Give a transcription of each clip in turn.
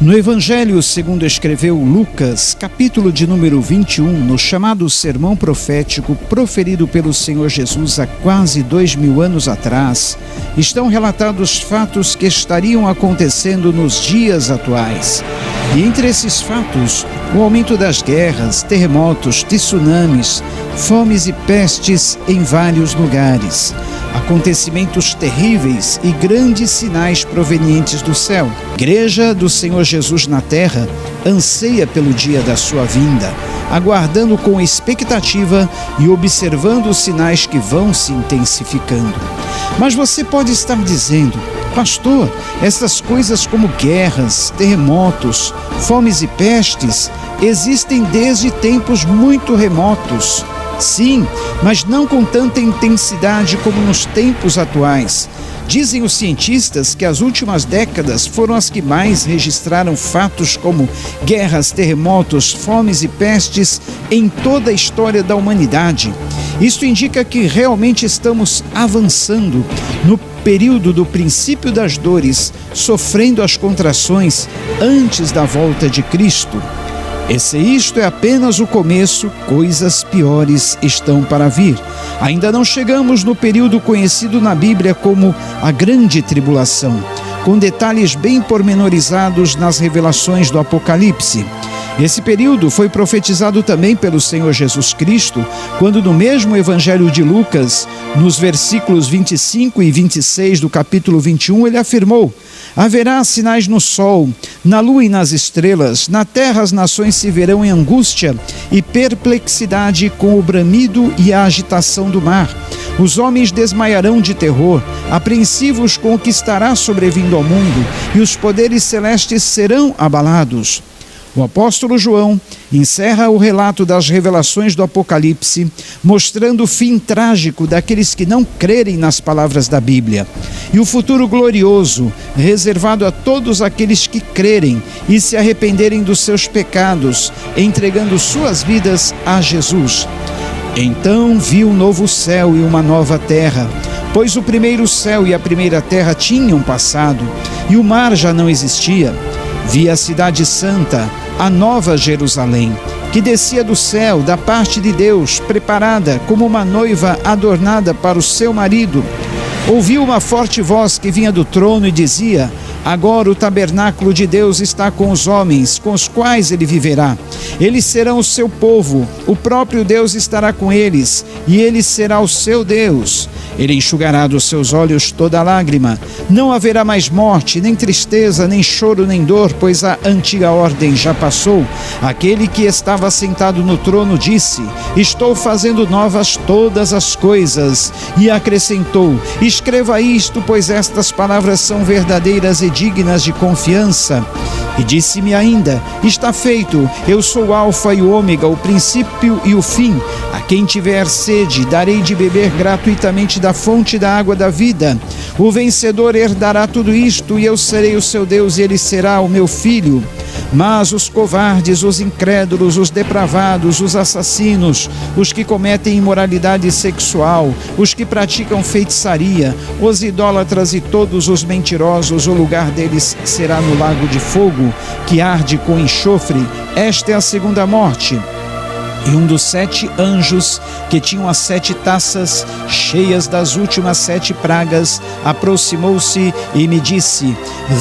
No Evangelho segundo escreveu Lucas, capítulo de número 21, no chamado Sermão Profético proferido pelo Senhor Jesus há quase 2000 anos atrás, estão relatados fatos que estariam acontecendo nos dias atuais. E entre esses fatos, o aumento das guerras, terremotos, tsunamis, fomes e pestes em vários lugares, acontecimentos terríveis e grandes sinais provenientes do céu. A Igreja do Senhor Jesus na terra anseia pelo dia da sua vinda, aguardando com expectativa e observando os sinais que vão se intensificando. Mas você pode estar dizendo: pastor, essas coisas como guerras, terremotos, fomes e pestes existem desde tempos muito remotos. Sim, mas não com tanta intensidade como nos tempos atuais. Dizem os cientistas que as últimas décadas foram as que mais registraram fatos como guerras, terremotos, fomes e pestes em toda a história da humanidade. Isso indica que realmente estamos avançando no período do princípio das dores, sofrendo as contrações antes da volta de Cristo. E se isto é apenas o começo, coisas piores estão para vir. Ainda não chegamos no período conhecido na Bíblia como a Grande Tribulação, com detalhes bem pormenorizados nas revelações do Apocalipse. Esse período foi profetizado também pelo Senhor Jesus Cristo, quando no mesmo Evangelho de Lucas, nos versículos 25 e 26 do capítulo 21, ele afirmou: haverá sinais no sol, na lua e nas estrelas, na terra as nações se verão em angústia e perplexidade com o bramido e a agitação do mar. Os homens desmaiarão de terror, apreensivos com o que estará sobrevindo ao mundo, e os poderes celestes serão abalados. O apóstolo João encerra o relato das revelações do Apocalipse, mostrando o fim trágico daqueles que não crerem nas palavras da Bíblia, e o futuro glorioso, reservado a todos aqueles que crerem e se arrependerem dos seus pecados, entregando suas vidas a Jesus. Então vi um novo céu e uma nova terra, pois o primeiro céu e a primeira terra tinham passado, e o mar já não existia. Vi a cidade santa, a nova Jerusalém, que descia do céu, da parte de Deus, preparada como uma noiva adornada para o seu marido. Ouvi uma forte voz que vinha do trono e dizia: agora o tabernáculo de Deus está com os homens, com os quais ele viverá. Eles serão o seu povo, o próprio Deus estará com eles, e ele será o seu Deus. Ele enxugará dos seus olhos toda lágrima. Não haverá mais morte, nem tristeza, nem choro, nem dor, pois a antiga ordem já passou. Aquele que estava sentado no trono disse: estou fazendo novas todas as coisas. E acrescentou: escreva isto, pois estas palavras são verdadeiras e dignas de confiança. E disse-me ainda: está feito, eu sou o Alfa e o Ômega, o princípio e o fim. A quem tiver sede, darei de beber gratuitamente da fonte da água da vida. O vencedor herdará tudo isto, e eu serei o seu Deus, e ele será o meu filho. Mas os covardes, os incrédulos, os depravados, os assassinos, os que cometem imoralidade sexual, os que praticam feitiçaria, os idólatras e todos os mentirosos, o lugar deles será no lago de fogo, que arde com enxofre. Esta é a segunda morte. E um dos 7 anjos, que tinham as 7 taças cheias das últimas 7 pragas, aproximou-se e me disse: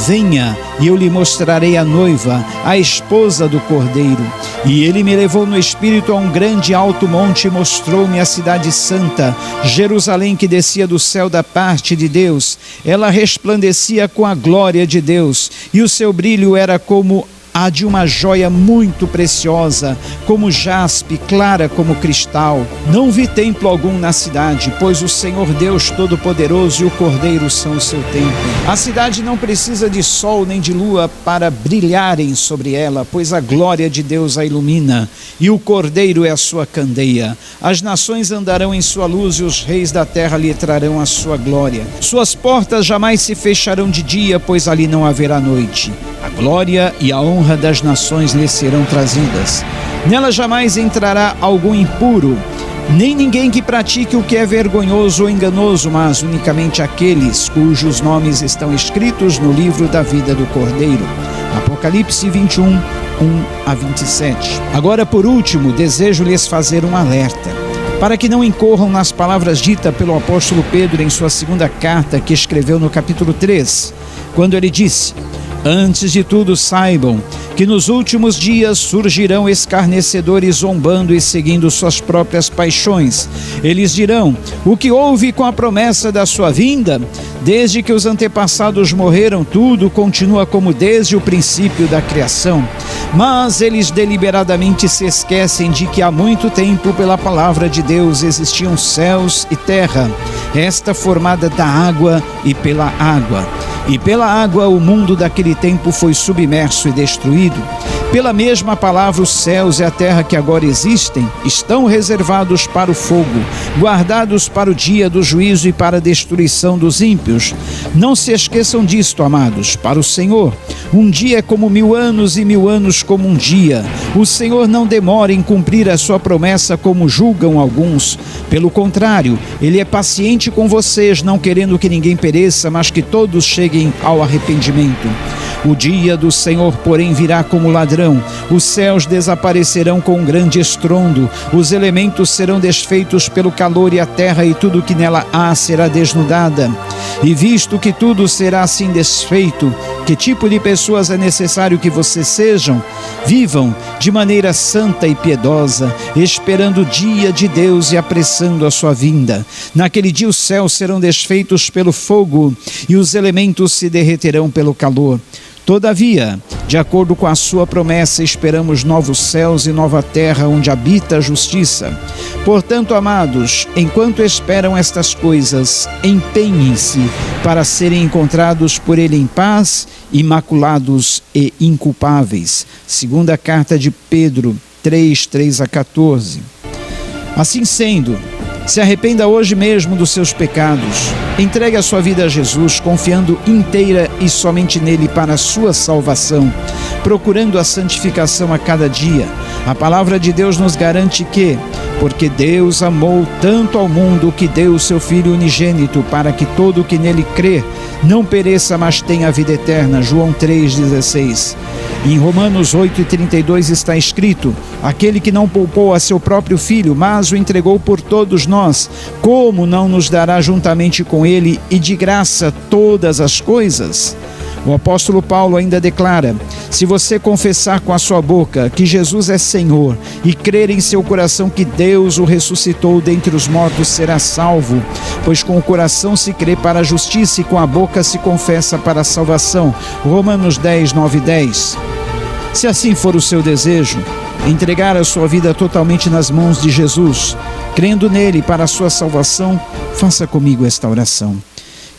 venha, e eu lhe mostrarei a noiva, a esposa do Cordeiro. E ele me levou no espírito a um grande alto monte e mostrou-me a cidade santa, Jerusalém, que descia do céu da parte de Deus. Ela resplandecia com a glória de Deus, e o seu brilho era como a de uma joia muito preciosa, como jaspe, clara como cristal. Não vi templo algum na cidade, pois o Senhor Deus Todo-Poderoso e o Cordeiro são o seu templo. A cidade não precisa de sol nem de lua para brilharem sobre ela, pois a glória de Deus a ilumina, e o Cordeiro é a sua candeia. As nações andarão em sua luz, e os reis da terra lhe trarão a sua glória. Suas portas jamais se fecharão de dia, pois ali não haverá noite. A glória e a honra das nações lhe serão trazidas. Nela jamais entrará algum impuro, nem ninguém que pratique o que é vergonhoso ou enganoso, mas unicamente aqueles cujos nomes estão escritos no livro da vida do Cordeiro. Apocalipse 21, 1 a 27. Agora, por último, desejo lhes fazer um alerta, para que não incorram nas palavras ditas pelo apóstolo Pedro em sua segunda carta, que escreveu no capítulo 3, quando ele disse: antes de tudo saibam que nos últimos dias surgirão escarnecedores zombando e seguindo suas próprias paixões. Eles dirão: o que houve com a promessa da sua vinda? Desde que os antepassados morreram, tudo continua como desde o princípio da criação. Mas eles deliberadamente se esquecem de que há muito tempo, pela palavra de Deus, existiam céus e terra, esta formada da água e pela água. E pela água o mundo daquele tempo foi submerso e destruído. Pela mesma palavra, os céus e a terra que agora existem estão reservados para o fogo, guardados para o dia do juízo e para a destruição dos ímpios. Não se esqueçam disto, amados, para o Senhor um dia é como 1000 anos e 1000 anos como um dia. O Senhor não demora em cumprir a sua promessa, como julgam alguns. Pelo contrário, Ele é paciente com vocês, não querendo que ninguém pereça, mas que todos cheguem ao arrependimento. O dia do Senhor, porém, virá como ladrão. Os céus desaparecerão com um grande estrondo, os elementos serão desfeitos pelo calor e a terra e tudo que nela há será desnudada. E visto que tudo será assim desfeito, que tipo de pessoas é necessário que vocês sejam? Vivam de maneira santa e piedosa, esperando o dia de Deus e apressando a sua vinda. Naquele dia os céus serão desfeitos pelo fogo e os elementos se derreterão pelo calor. Todavia, de acordo com a sua promessa, esperamos novos céus e nova terra onde habita a justiça. Portanto, amados, enquanto esperam estas coisas, empenhem-se para serem encontrados por Ele em paz, imaculados e inculpáveis. Segunda carta de Pedro 3, 3 a 14. Assim sendo, se arrependa hoje mesmo dos seus pecados. Entregue a sua vida a Jesus, confiando inteira e somente nele para a sua salvação, procurando a santificação a cada dia. A palavra de Deus nos garante que, porque Deus amou tanto ao mundo que deu o seu Filho unigênito, para que todo o que nele crê não pereça, mas tenha a vida eterna. João 3,16. Em Romanos 8,32 está escrito: aquele que não poupou a seu próprio Filho, mas o entregou por todos nós, como não nos dará juntamente com ele e de graça todas as coisas? O apóstolo Paulo ainda declara: se você confessar com a sua boca que Jesus é Senhor e crer em seu coração que Deus o ressuscitou dentre os mortos, será salvo. Pois com o coração se crê para a justiça e com a boca se confessa para a salvação. Romanos 10, 9 e 10. Se assim for o seu desejo, entregar a sua vida totalmente nas mãos de Jesus, crendo nele para a sua salvação, faça comigo esta oração.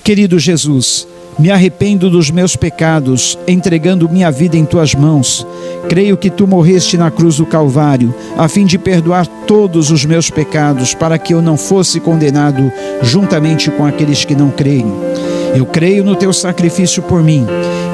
Querido Jesus, me arrependo dos meus pecados, entregando minha vida em tuas mãos. Creio que tu morreste na cruz do Calvário, a fim de perdoar todos os meus pecados, para que eu não fosse condenado juntamente com aqueles que não creem. Eu creio no teu sacrifício por mim,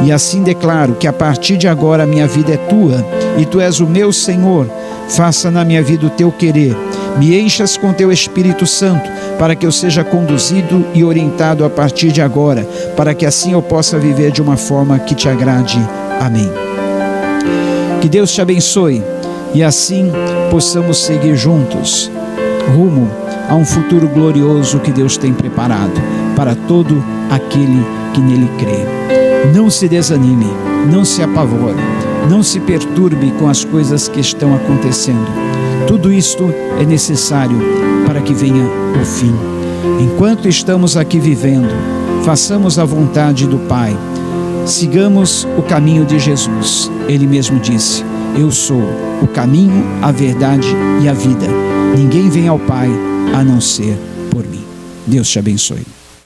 e assim declaro que a partir de agora a minha vida é tua, e tu és o meu Senhor. Faça na minha vida o teu querer. Me enchas com teu Espírito Santo, para que eu seja conduzido e orientado a partir de agora, para que assim eu possa viver de uma forma que te agrade. Amém. Que Deus te abençoe e assim possamos seguir juntos, rumo a um futuro glorioso que Deus tem preparado para todo aquele que nele crê. Não se desanime, não se apavore, não se perturbe com as coisas que estão acontecendo. Tudo isto é necessário para que venha o fim. Enquanto estamos aqui vivendo, façamos a vontade do Pai. Sigamos o caminho de Jesus. Ele mesmo disse: eu sou o caminho, a verdade e a vida. Ninguém vem ao Pai a não ser por mim. Deus te abençoe.